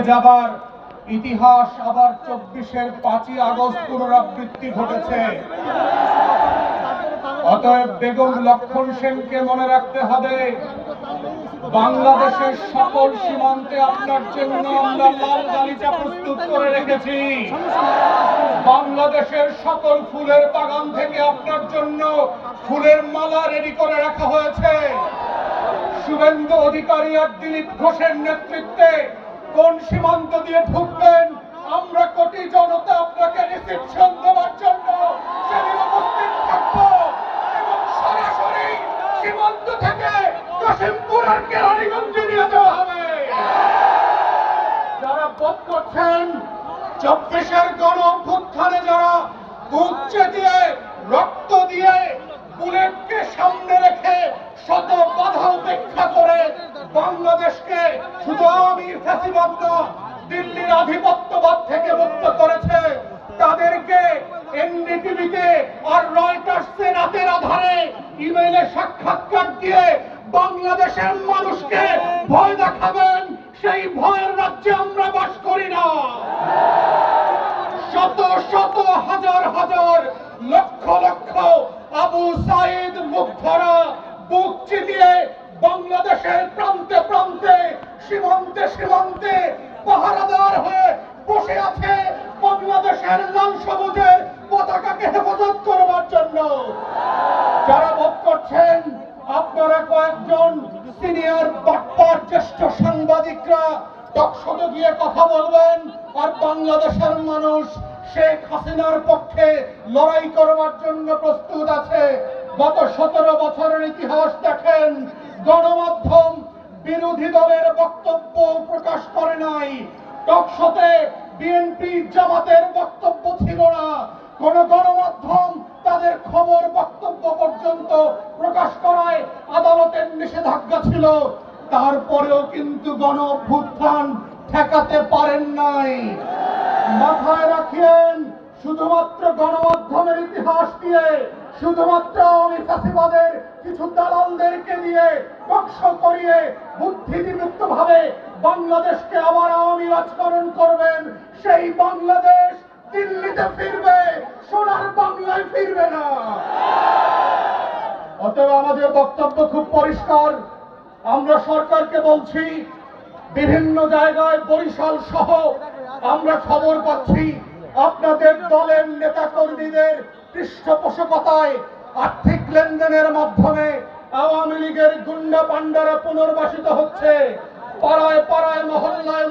ভুলে যাবার ইতিহাস আবার 24-এর 5ই আগস্ট পুনরাবৃত্তি ঘটেছে। অতএব বেগম লক্ষণ সেনকে মনে রাখতে হবে, বাংলাদেশের সকল সীমান্তে আপনার জন্য আমরা লাল গালিচা প্রস্তুত করে রেখেছি। বাংলাদেশের সকল ফুলের বাগান থেকে আপনার জন্য ফুলের মালা রেডি করে রাখা হয়েছে। শুভেন্দু অধিকারী আর দিলীপ ঘোষের নেতৃত্বে কোন সীমান্ত দিয়ে ঢুকবেন, আমরা কোটি জনতা আপনাকে রিসিপশন দেওয়ার জন্য সেদিন উপস্থিত থাকবো এবং সরাসরি সীমান্ত থেকে কাশিমপুর আর কেরানীগঞ্জে নিয়ে যাওয়া হবে। যারা বোধ করছেন 24-এর গণ অভ্যুত্থানে যারা বুক চেতিয়ে রক্ত দিয়ে বুলেটকে সামনে রেখে শত বাধা উপেক্ষা করে বাংলাদেশকে শুধু আওয়ামী ফ্যাসিবাদ না, দিল্লির আধিপত্যবাদ থেকে মুক্ত করেছে, তাদেরকে এনডিটিভিতে আর রয়টার্সে রাতের আধারে ইমেইলে সাক্ষাৎকার দিয়ে বাংলাদেশের মানুষকে ভয় দেখাবেন, সেই ভয়ের রাজ্যে আমরা বাস করি না। শত শত হাজার হাজার লক্ষ লক্ষ আবু সাইদ মুগ্ধরা বুক চিতিয়ে বাংলাদেশের প্রান্তে প্রান্তে সীমান্তে সীমান্তে পাহারাদার হয়ে বসে আছে বাংলাদেশের লাল সবুজের পতাকাকে হেফাজত করবার জন্য। যারা বোধ করছেন আপনারা কয়েকজন সিনিয়র বাটপার জ্যেষ্ঠ সাংবাদিকরা টকশোতে গিয়ে কথা বলবেন আর বাংলাদেশের মানুষ শেখ হাসিনার পক্ষে লড়াই করবার জন্য প্রস্তুত আছে, গত 17 বছরের ইতিহাস দেখেন, গণমাধ্যম বিরোধী দলের বক্তব্য প্রকাশ করে নাই। টকশোতে বিএনপি জামাতের বক্তব্য ছিল না, কোন গণমাধ্যম তাদের খবর বক্তব্য পর্যন্ত প্রকাশ করায় আদালতের নিষেধাজ্ঞা ছিল। তারপরেও কিন্তু গণ অভ্যুত্থান ঠেকাতে পারেন নাই। মাথায় রাখেন, শুধুমাত্র গণমাধ্যমের ইতিহাস দিয়ে, শুধুমাত্র আওয়ামী ফ্যাসিবাদের কিছু দালালদেরকে দিয়ে টকশো করিয়ে বুদ্ধিদীপ্ত ভাবে বাংলাদেশকে আবার আওয়ামী রাজকরণ করবেন, সেই বাংলাদেশ দিল্লিতে ফিরবে, সোনার বাংলায় ফিরবে না। অতএব আমাদের বক্তব্য খুব পরিষ্কার। আমরা সরকারকে বলছি, বিভিন্ন জায়গায় বরিশাল সহ আমরা খবর পাচ্ছি আপনাদের দলের নেতা কর্মীদের পৃষ্ঠপোষকতায় আর্থিক লেনদেনের মাধ্যমে আওয়ামী লীগের গুন্ডা পান্ডারা পুনর্বাসিত হচ্ছে, পাড়ায় পাড়ায় মহল্লায়